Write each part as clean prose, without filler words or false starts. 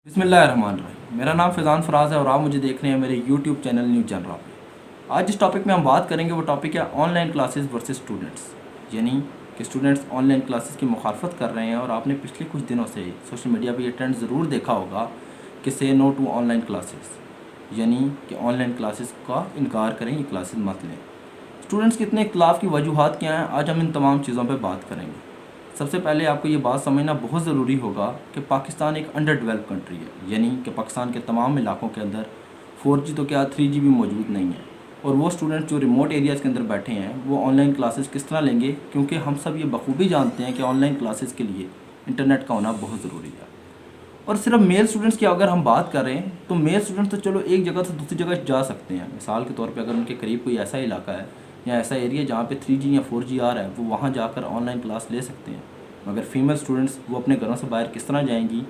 बिस्मिल्लाहिर्रहमानिर्रहीम। मेरा नाम फैज़ान फराज है और आप मुझे देख रहे हैं मेरे यूट्यूब चैनल न्यूज़ जनरा पे। आज जिस टॉपिक में हम बात करेंगे वो टॉपिक है ऑनलाइन क्लासेस वर्सेस स्टूडेंट्स, यानी कि स्टूडेंट्स ऑनलाइन क्लासेस की मुखालफत कर रहे हैं। और आपने पिछले कुछ दिनों से सोशल मीडिया पे ये ट्रेंड ज़रूर देखा होगा कि से नो टू ऑनलाइन क्लासेस, यानी कि ऑनलाइन क्लासेस का इनकार करें, ये क्लासेस मत लें। स्टूडेंट्स के इतने इख्तलाफ की वजूहात क्या हैं, आज हम इन तमाम चीज़ों पर बात करेंगे। सबसे पहले आपको ये बात समझना बहुत ज़रूरी होगा कि पाकिस्तान एक अंडर डेवलप कंट्री है, यानी कि पाकिस्तान के तमाम इलाकों के अंदर 4G तो क्या 3G भी मौजूद नहीं है। और वो स्टूडेंट्स जो रिमोट एरियाज़ के अंदर बैठे हैं वो ऑनलाइन क्लासेस किस तरह लेंगे, क्योंकि हम सब ये बखूबी जानते हैं कि ऑनलाइन क्लासेस के लिए इंटरनेट का होना बहुत ज़रूरी है। और सिर्फ मेल स्टूडेंट्स की अगर हम बात करें तो मेल स्टूडेंट्स तो चलो एक जगह से दूसरी जगह जा सकते हैं। मिसाल के तौर पे अगर उनके करीब कोई ऐसा इलाका है या ऐसा एरिया जहाँ पे 3G या 4G आ रहा है, वो वहाँ जाकर ऑनलाइन क्लास ले सकते हैं। मगर फीमेल स्टूडेंट्स वो अपने घरों से बाहर किस तरह जाएंगी,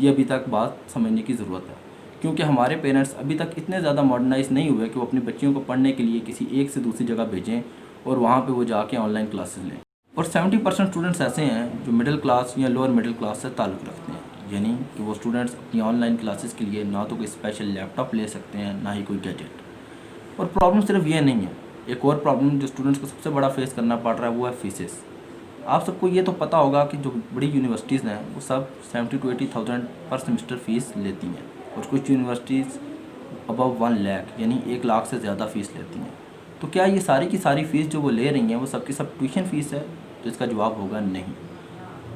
ये अभी तक बात समझने की ज़रूरत है। क्योंकि हमारे पेरेंट्स अभी तक इतने ज़्यादा मॉडर्नाइज नहीं हुए कि वो अपनी बच्चियों को पढ़ने के लिए किसी एक से दूसरी जगह भेजें और वहाँ पे वो जाके ऑनलाइन क्लासेस लें। और 70% स्टूडेंट्स ऐसे हैं जो मिडिल क्लास या लोअर मिडिल क्लास से ताल्लुक़ रखते हैं, यानी कि वो स्टूडेंट्स अपनी ऑनलाइन क्लासेस के लिए ना तो कोई स्पेशल लैपटॉप ले सकते हैं, ना ही कोई गैजेट। और प्रॉब्लम सिर्फ ये नहीं है, एक और प्रॉब्लम जो स्टूडेंट्स को सबसे बड़ा फेस करना पड़ रहा है वो है फीसेस। आप सबको ये तो पता होगा कि जो बड़ी यूनिवर्सिटीज़ हैं वो सब 70 to 80,000 पर सेमेस्टर फ़ीस लेती हैं, और कुछ यूनिवर्सिटीज़ अबव 1 लाख यानी 1 लाख से ज़्यादा फ़ीस लेती हैं। तो क्या ये सारी की सारी फ़ीस जो वो ले रही हैं वो सबकी सब ट्यूशन फ़ीस है? तो इसका जवाब होगा नहीं।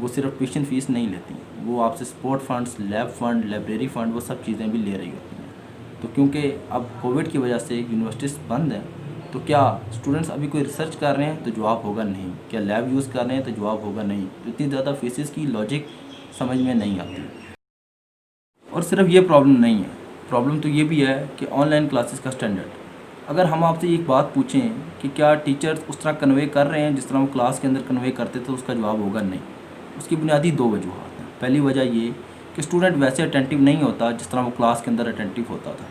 वो सिर्फ ट्यूशन फ़ीस नहीं लेती, वो आपसे sport funds, lab fund, library fund, वो सब चीज़ें भी ले रही होती हैं। तो क्योंकि अब कोविड की वजह से यूनिवर्सिटीज़ बंद हैं, तो क्या स्टूडेंट्स अभी कोई रिसर्च कर रहे हैं? तो जवाब होगा नहीं। क्या लैब यूज़ कर रहे हैं? तो जवाब होगा नहीं। तो इतनी ज़्यादा फीसेस की लॉजिक समझ में नहीं आती। और सिर्फ ये प्रॉब्लम नहीं है, प्रॉब्लम तो ये भी है कि ऑनलाइन क्लासेस का स्टैंडर्ड। अगर हम आपसे एक बात पूछें कि क्या टीचर्स उस तरह कन्वे कर रहे हैं जिस तरह वो क्लास के अंदर कन्वे करते थे, तो उसका जवाब होगा नहीं। उसकी बुनियादी 2 वजूहत हैं। पहली वजह ये कि स्टूडेंट वैसे अटेंटिव नहीं होता जिस तरह वो क्लास के अंदर अटेंटिव होता था।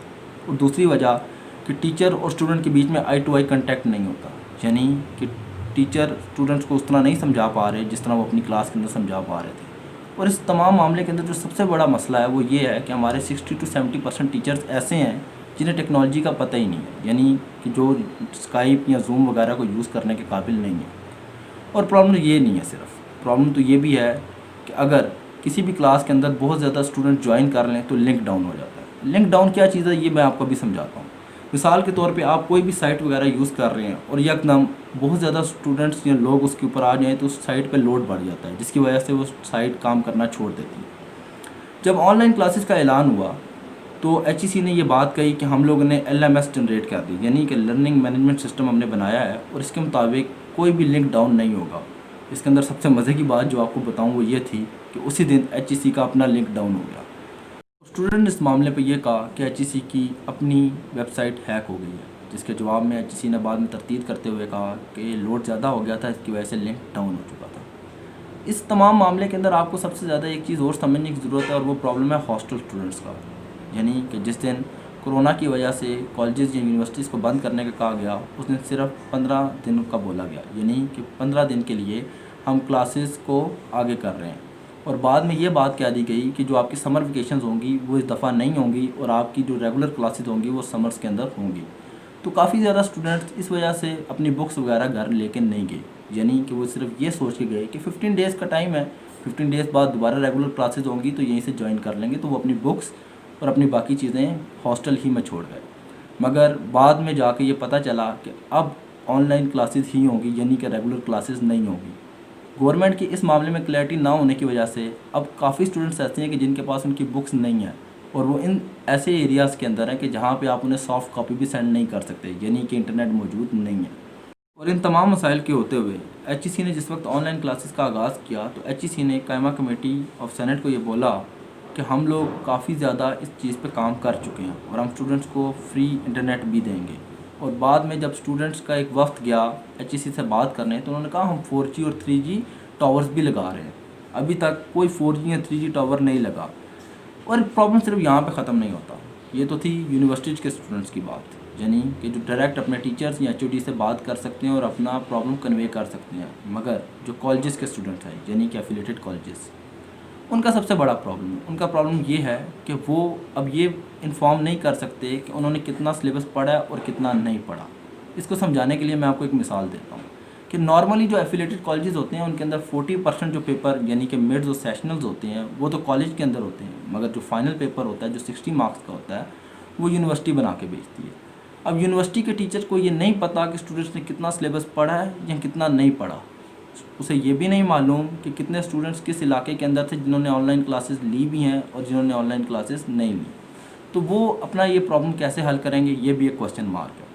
और दूसरी वजह कि टीचर और स्टूडेंट के बीच में आई टू आई कंटेक्ट नहीं होता, यानी कि टीचर स्टूडेंट्स को उस तरह नहीं समझा पा रहे जिस तरह वो अपनी क्लास के अंदर समझा पा रहे थे। और इस तमाम मामले के अंदर जो सबसे बड़ा मसला है वो ये है कि हमारे 60 to 70% टीचर्स ऐसे हैं जिन्हें टेक्नोलॉजी का पता ही नहीं है, यानी कि जो स्काइप या जूम वगैरह को यूज़ करने के काबिल नहीं है। और प्रॉब्लम ये नहीं है सिर्फ, प्रॉब्लम तो ये भी है कि अगर किसी भी क्लास के अंदर बहुत ज़्यादा स्टूडेंट ज्वाइन कर लें तो लिंक डाउन हो जाता है। लिंक डाउन क्या चीज़ है ये मैं आपको भी समझाता हूँ। मिसाल के तौर पे आप कोई भी साइट वगैरह यूज़ कर रहे हैं और यकदम बहुत ज़्यादा स्टूडेंट्स या लोग उसके ऊपर आ जाएँ तो उस साइट पे लोड बढ़ जाता है, जिसकी वजह से वो साइट काम करना छोड़ देती है। जब ऑनलाइन क्लासेस का ऐलान हुआ तो HEC ने ये बात कही कि हम लोगों ने LMS जनरेट कर दी, यानी कि लर्निंग मैनेजमेंट सिस्टम हमने बनाया है और इसके मुताबिक कोई भी लिंक डाउन नहीं होगा। इसके अंदर सबसे मज़े की बात जो आपको बताऊँ वो ये थी कि उसी दिन HEC का अपना लिंक डाउन हो गया। स्टूडेंट ने इस मामले पे ये कहा कि HEC की अपनी वेबसाइट हैक हो गई है, जिसके जवाब में HEC ने बाद में तरतीब करते हुए कहा कि लोड ज़्यादा हो गया था, इसकी वजह से लिंक डाउन हो चुका था। इस तमाम मामले के अंदर आपको सबसे ज़्यादा एक चीज़ और समझने की ज़रूरत है, और वो प्रॉब्लम है हॉस्टल स्टूडेंट्स का। यानी कि जिस दिन कोरोना की वजह से कॉलेजेस या यूनिवर्सिटीज़ को बंद करने का कहा गया, उस दिन सिर्फ 15 दिन का बोला गया, यानी कि 15 दिन के लिए हम क्लासेस को आगे कर रहे हैं। और बाद में ये बात कह दी गई कि जो आपकी समर वेकेशंस होंगी वो इस दफ़ा नहीं होंगी और आपकी जो रेगुलर क्लासेस होंगी वो समर्स के अंदर होंगी। तो काफ़ी ज़्यादा स्टूडेंट्स इस वजह से अपनी बुक्स वगैरह घर लेके नहीं गए, यानी कि वो सिर्फ ये सोच के गए कि 15 डेज़ का टाइम है, 15 डेज़ बाद दोबारा रेगुलर क्लासेस होंगी तो यहीं से ज्वाइन कर लेंगे। तो वो अपनी बुक्स और अपनी बाकी चीज़ें हॉस्टल ही में छोड़ गए। मगर बाद में जाके ये पता चला कि अब ऑनलाइन क्लासेस ही होंगी, यानी कि रेगुलर क्लासेस नहीं होंगी। गवर्नमेंट की इस मामले में क्लैरिटी ना होने की वजह से अब काफ़ी स्टूडेंट्स ऐसे हैं कि जिनके पास उनकी बुक्स नहीं है, और वो इन ऐसे एरियाज़ के अंदर हैं कि जहाँ पे आप उन्हें सॉफ्ट कॉपी भी सेंड नहीं कर सकते, यानी कि इंटरनेट मौजूद नहीं है। और इन तमाम मसाइल के होते हुए HEC ने जिस वक्त ऑनलाइन क्लासेस का आगाज़ किया तो HEC ने कायमा कमेटी ऑफ सेनेट को ये बोला कि हम लोग काफ़ी ज़्यादा इस चीज़ पे काम कर चुके हैं और हम स्टूडेंट्स को फ्री इंटरनेट भी देंगे। और बाद में जब स्टूडेंट्स का एक वक्त गया HEC से बात करने, तो उन्होंने कहा हम 4G और 3G टावर्स भी लगा रहे हैं, अभी तक कोई 4G या 3G टावर नहीं लगा। और प्रॉब्लम सिर्फ यहाँ पे ख़त्म नहीं होता। ये तो थी यूनिवर्सिटीज़ के स्टूडेंट्स की बात, यानी कि जो डायरेक्ट अपने टीचर्स या HOD से बात कर सकते हैं और अपना प्रॉब्लम कन्वे कर सकते हैं। मगर जो कॉलेजेस के स्टूडेंट्स हैं, यानी कि एफिलेटेड कॉलेजेस, ان کا سب سے بڑا پرابلم ہے، ان کا پرابلم یہ ہے کہ وہ اب یہ انفارم نہیں کر سکتے کہ انہوں نے کتنا سلیبس پڑھا ہے اور کتنا نہیں پڑھا۔ اس کو سمجھانے کے لیے میں آپ کو ایک مثال دیتا ہوں کہ نارملی جو ایفیلیٹڈ کالجز ہوتے ہیں ان کے اندر 40% جو پیپر یعنی کہ مڈز اور سیشنلز ہوتے ہیں وہ تو کالج کے اندر ہوتے ہیں، مگر جو فائنل پیپر ہوتا ہے جو 60 مارکس کا ہوتا ہے وہ یونیورسٹی بنا کے بھیجتی ہے۔ اب یونیورسٹی کے ٹیچر کو یہ نہیں پتہ کہ اسٹوڈنٹس نے کتنا سلیبس پڑھا ہے یا کتنا نہیں پڑھا، اسے یہ بھی نہیں معلوم کہ کتنے اسٹوڈنٹس کس علاقے کے اندر تھے جنہوں نے آن لائن کلاسز لی بھی ہیں اور جنہوں نے آن لائن کلاسز نہیں لی، تو وہ اپنا یہ پرابلم کیسے حل کریں گے، یہ بھی ایک کوسچن مارک ہے۔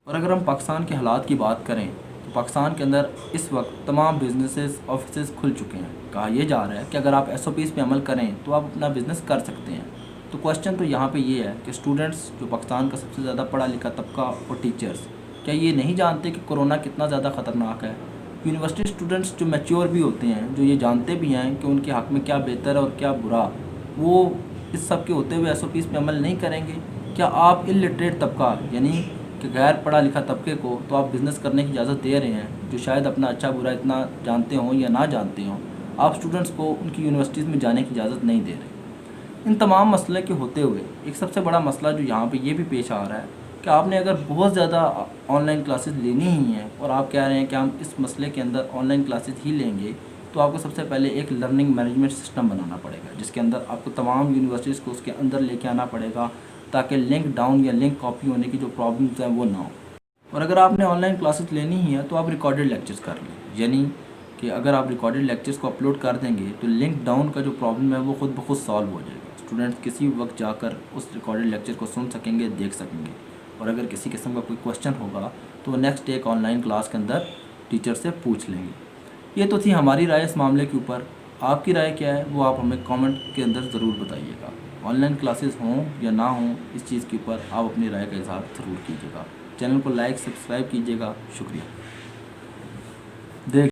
اور اگر ہم پاکستان کے حالات کی بات کریں تو پاکستان کے اندر اس وقت تمام بزنسز آفسز کھل چکے ہیں، کہا یہ جا رہا ہے کہ اگر آپ SOPs پہ عمل کریں تو آپ اپنا بزنس کر سکتے ہیں۔ تو کوسچن تو یہاں پہ یہ ہے کہ اسٹوڈنٹس جو پاکستان کا سب سے زیادہ پڑھا لکھا طبقہ اور ٹیچرز کیا یہ نہیں جانتے کہ کورونا کتنا زیادہ خطرناک ہے؟ یونیورسٹی اسٹوڈنٹس جو میچور بھی ہوتے ہیں، جو یہ جانتے بھی ہیں کہ ان کے حق میں کیا بہتر ہے اور کیا برا، وہ اس سب کے ہوتے ہوئے SOPs پہ عمل نہیں کریں گے؟ کیا آپ الٹریٹ طبقہ یعنی کہ غیر پڑھا لکھا طبقے کو تو آپ بزنس کرنے کی اجازت دے رہے ہیں جو شاید اپنا اچھا برا اتنا جانتے ہوں یا نہ جانتے ہوں؟ آپ اسٹوڈنٹس کو ان کی یونیورسٹیز میں جانے کی اجازت نہیں دے رہے۔ ان تمام مسئلے کے ہوتے ہوئے ایک سب سے بڑا مسئلہ جو یہاں پہ یہ بھی پیش آ رہا ہے کہ آپ نے اگر بہت زیادہ آن لائن کلاسز لینی ہی ہیں اور آپ کہہ رہے ہیں کہ ہم اس مسئلے کے اندر آن لائن کلاسز ہی لیں گے، تو آپ کو سب سے پہلے ایک لرننگ مینجمنٹ سسٹم بنانا پڑے گا جس کے اندر آپ کو تمام یونیورسٹیز کو اس کے اندر لے کے آنا پڑے گا تاکہ لنک ڈاؤن یا لنک کاپی ہونے کی جو پرابلمز ہیں وہ نہ ہوں۔ اور اگر آپ نے آن لائن کلاسز لینی ہی ہیں تو آپ ریکارڈڈ لیکچرز کر لیں، یعنی کہ اگر آپ ریکارڈڈ لیکچرز کو اپلوڈ کر دیں گے تو لنک ڈاؤن کا جو پرابلم ہے وہ خود بخود سالو ہو جائے گا۔ اسٹوڈنٹس کسی وقت جا کر اس ریکارڈڈ لیکچر کو سن سکیں گے، دیکھ سکیں گے، اور اگر کسی قسم کا کوئی کوسچن ہوگا تو وہ نیکسٹ ایک آن لائن کلاس کے اندر ٹیچر سے پوچھ لیں گے۔ یہ تو تھی ہماری رائے اس معاملے کے اوپر، آپ کی رائے کیا ہے وہ آپ ہمیں کامنٹ کے اندر ضرور بتائیے گا۔ آن لائن کلاسز ہوں یا نہ ہوں، اس چیز کے اوپر آپ اپنی رائے کا اظہار ضرور کیجیے گا۔ چینل کو لائک سبسکرائب کیجیے گا۔ شکریہ۔